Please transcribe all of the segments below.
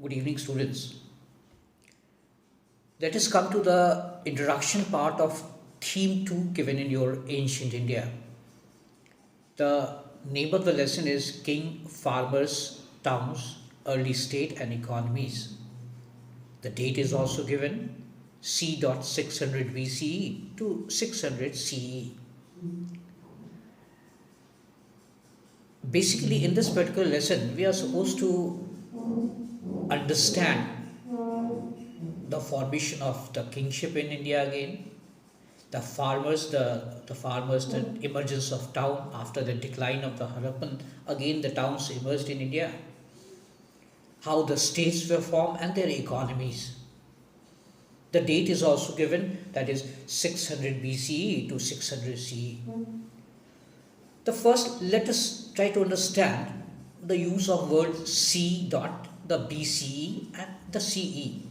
Good evening, students. Let us come to the introduction part of theme 2 given in your ancient India. The name of the lesson is King, Farmers, Towns, Early State and Economies. The date is also given c.600 BCE to 600 CE. Basically, in this particular lesson, we are supposed to understand the formation of the kingship in India again, the emergence of town after the decline of the Harappan, again the towns emerged in India, how the states were formed and their economies. The date is also given, that is 600 BCE to 600 CE. The first, let us try to understand the use of word C dot, the BCE and the CE.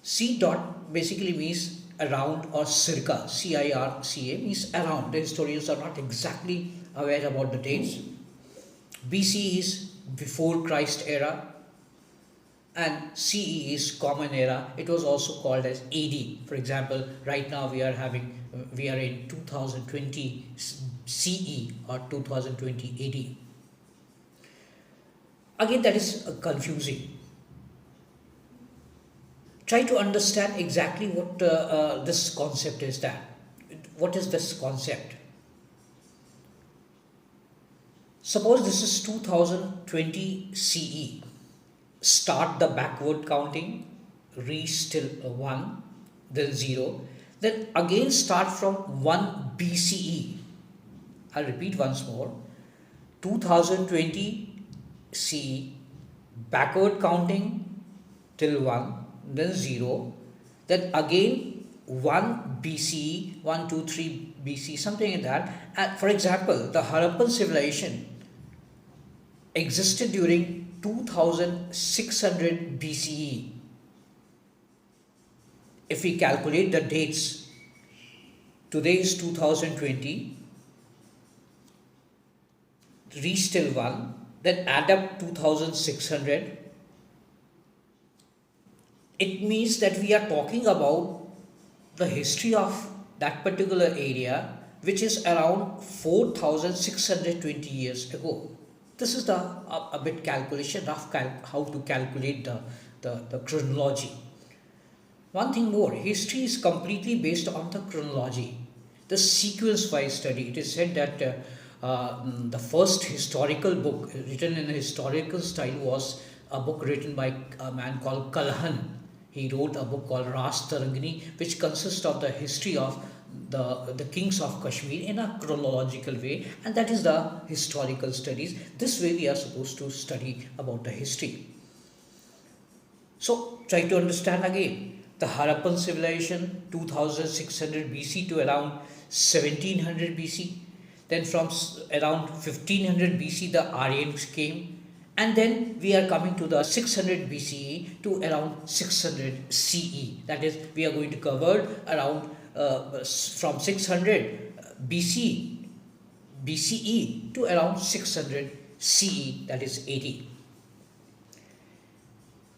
C dot basically means around or circa, CIRCA means around. The historians are not exactly aware about the dates. BC is before Christ era and CE is common era. It was also called as AD. For example, right now we are in 2020 CE or 2020 AD. Again, that is confusing. Try to understand exactly what this concept is. What is this concept? Suppose this is 2020 CE. Start the backward counting, reach till 1, then 0. Then again start from 1 BCE. I'll repeat once more. 2020 CE, backward counting till 1, then 0, then again 1 BCE, 1, 2, 3 BC, something like that. And for example, the Harappan civilization existed during 2600 BCE. If we calculate the dates, today is 2020, reach till 1, then add up 2600. It means that we are talking about the history of that particular area, which is around 4620 years ago. This is a bit calculation, how to calculate the chronology. One thing more, history is completely based on the chronology, the sequence-wise study. It is said that the first historical book written in a historical style was a book written by a man called Kalhan. He wrote a book called Ras Tarangani, which consists of the history of the kings of Kashmir in a chronological way, and that is the historical studies. This way we are supposed to study about the history. So try to understand again. The Harappan civilization 2600 BC to around 1700 BC. Then from around 1500 BC the Aryans came. And then we are coming to the 600 BCE to around 600 CE. That is, we are going to cover around from 600 BCE to around 600 CE, that is 80.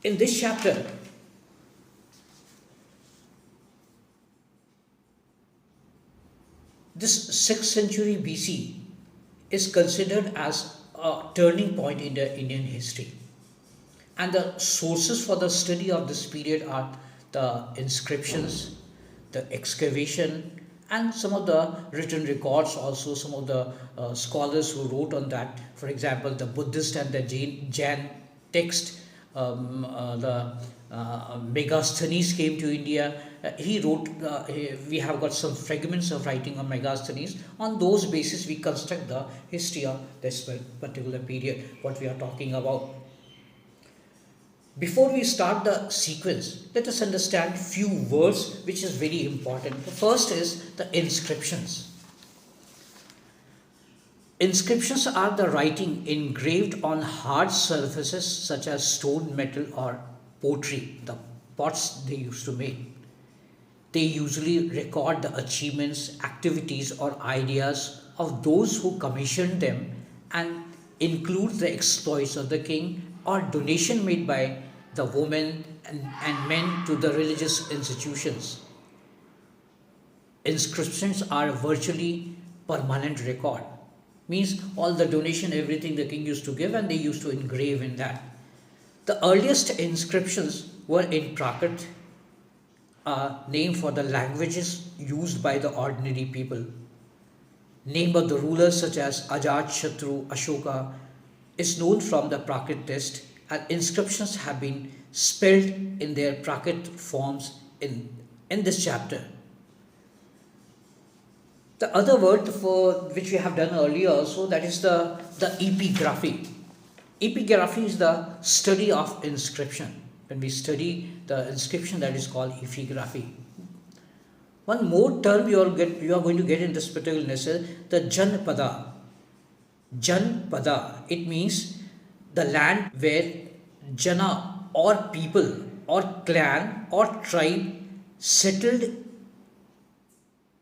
In this chapter, this 6th century BC is considered as a turning point in the Indian history. And the sources for the study of this period are the inscriptions, the excavation, and some of the written records, also some of the scholars who wrote on that. For example, the Buddhist and the Jain text, the Megasthenes came to India. He wrote, we have got some fragments of writing on Megasthenes. On those basis, we construct the history of this particular period, what we are talking about. Before we start the sequence, let us understand few words which is very important. The first is the inscriptions. Inscriptions are the writing engraved on hard surfaces such as stone, metal or pottery, the pots they used to make. They usually record the achievements, activities or ideas of those who commissioned them and includes the exploits of the king or donation made by the women and men to the religious institutions. Inscriptions are virtually permanent record. Means all the donation, everything the king used to give, and they used to engrave in that. The earliest inscriptions were in Prakrit, a name for the languages used by the ordinary people. Name of the rulers such as Ajat Shatru, Ashoka is known from the Prakrit text, and inscriptions have been spelled in their Prakrit forms in this chapter. The other word for which we have done earlier also, that is the epigraphy. Epigraphy is the study of inscription. When we study the inscription, that is called epigraphy. One more term you are going to get in this particular lesson, the Janpada. Janpada, it means the land where Jana or people or clan or tribe settled,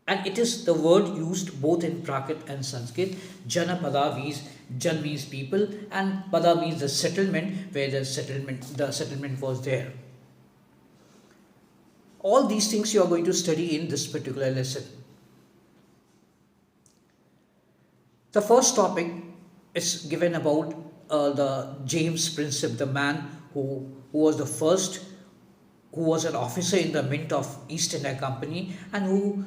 and it is the word used both in Prakrit and Sanskrit. Janapada means, Jan means people and Pada means the settlement, where the settlement was there. All these things you are going to study in this particular lesson. The first topic is given about the James Princip, the man who was the first, who was an officer in the Mint of East India Company, and who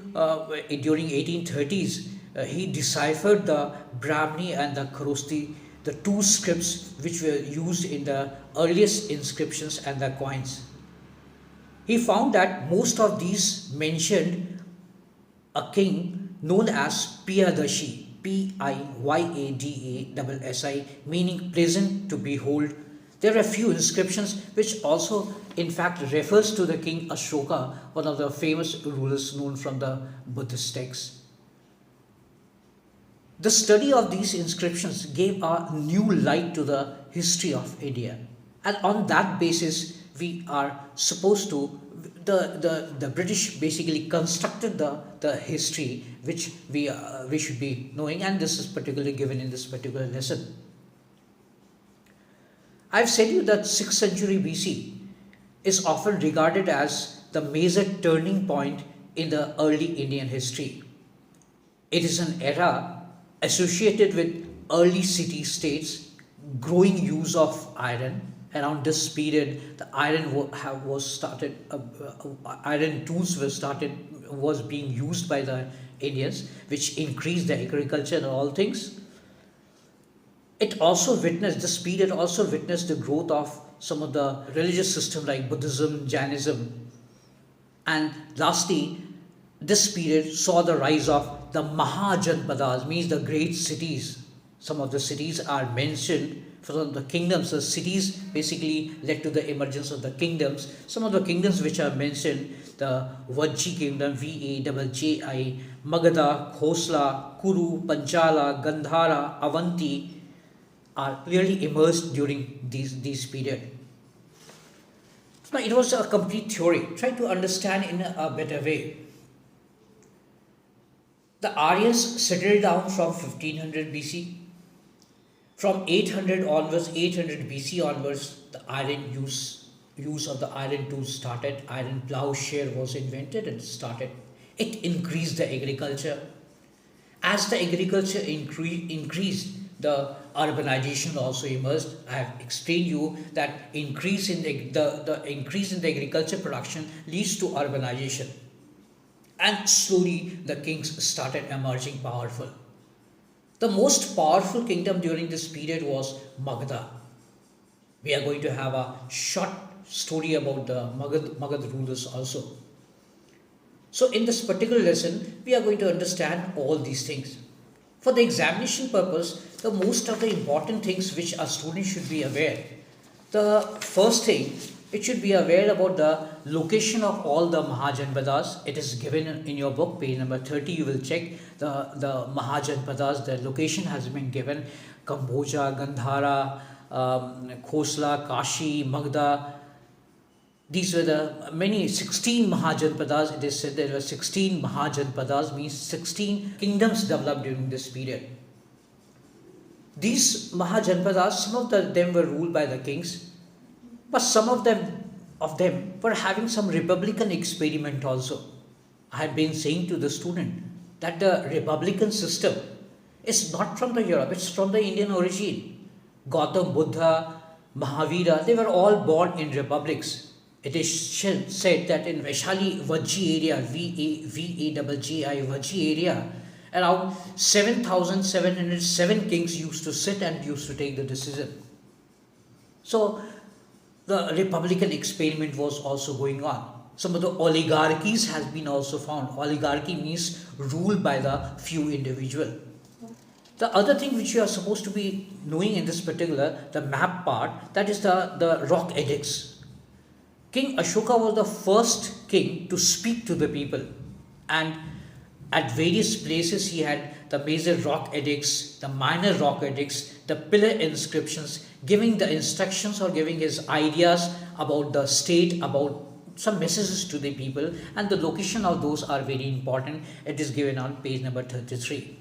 during 1830s he deciphered the Brahmi and the Kharosthi, the two scripts which were used in the earliest inscriptions and the coins. He found that most of these mentioned a king known as Piyadashi, Piyadasi, meaning pleasant to behold. There are a few inscriptions which also in fact refers to the king Ashoka, one of the famous rulers known from the Buddhist texts. The study of these inscriptions gave a new light to the history of India, and on that basis we are supposed to, the British basically constructed the history which we should be knowing, and this is particularly given in this particular lesson. I've said you that 6th century BC is often regarded as the major turning point in the early Indian history. It is an era associated with early city-states, growing use of iron. Around this period, the iron tools was being used by the Indians, which increased the agriculture and all things. This period also witnessed the growth of some of the religious systems like Buddhism, Jainism. And lastly, this period saw the rise of the Mahajanpadas, means the great cities. Some of the cities are mentioned from the kingdoms. The cities basically led to the emergence of the kingdoms. Some of the kingdoms which are mentioned, the Vajji kingdom, Vaji, Magadha, Khosla, Kuru, Panchala, Gandhara, Avanti, are clearly emerged during these period. Now it was a complete theory. Try to understand in a better way. The Aryans settled down from 1500 BC. From 800 BC onwards, the iron use of the iron tools started. Iron plowshare was invented and started. It increased the agriculture. As the agriculture increased, the urbanization also emerged. I have explained you that increase in the increase in the agriculture production leads to urbanization, and slowly the kings started emerging powerful. The most powerful kingdom during this period was Magadha. We are going to have a short story about the Magad rulers also. So in this particular lesson, we are going to understand all these things. For the examination purpose, the most of the important things which a student should be aware. The first thing, it should be aware about the location of all the Mahajanpadas. It is given in your book, page number 30. You will check the Mahajanpadas. The location has been given: Kamboja, Gandhara, Khosla, Kashi, Magadha. These were the many 16 Mahajanpadas. It is said there were 16 Mahajanpadas, means 16 kingdoms developed during this period. These Mahajanpadas, some of them were ruled by the kings, but some of them were having some republican experiment also. I had been saying to the student that the republican system is not from the Europe, it's from the Indian origin. Gautam Buddha, Mahavira, they were all born in republics. It is said that in Vaishali Vajji area, V-A-double-J-I, Vajji area, around 7,707 kings used to sit and used to take the decision. So the republican experiment was also going on. Some of the oligarchies has been also found. Oligarchy means ruled by the few individual. The other thing which you are supposed to be knowing in this particular, the map part, that is the rock edicts. King Ashoka was the first king to speak to the people, and at various places he had the major rock edicts, the minor rock edicts, the pillar inscriptions, giving the instructions or giving his ideas about the state, about some messages to the people, and the location of those are very important. It is given on page number 33.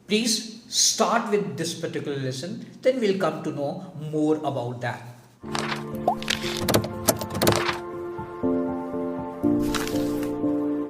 Please start with this particular lesson, then we'll come to know more about that.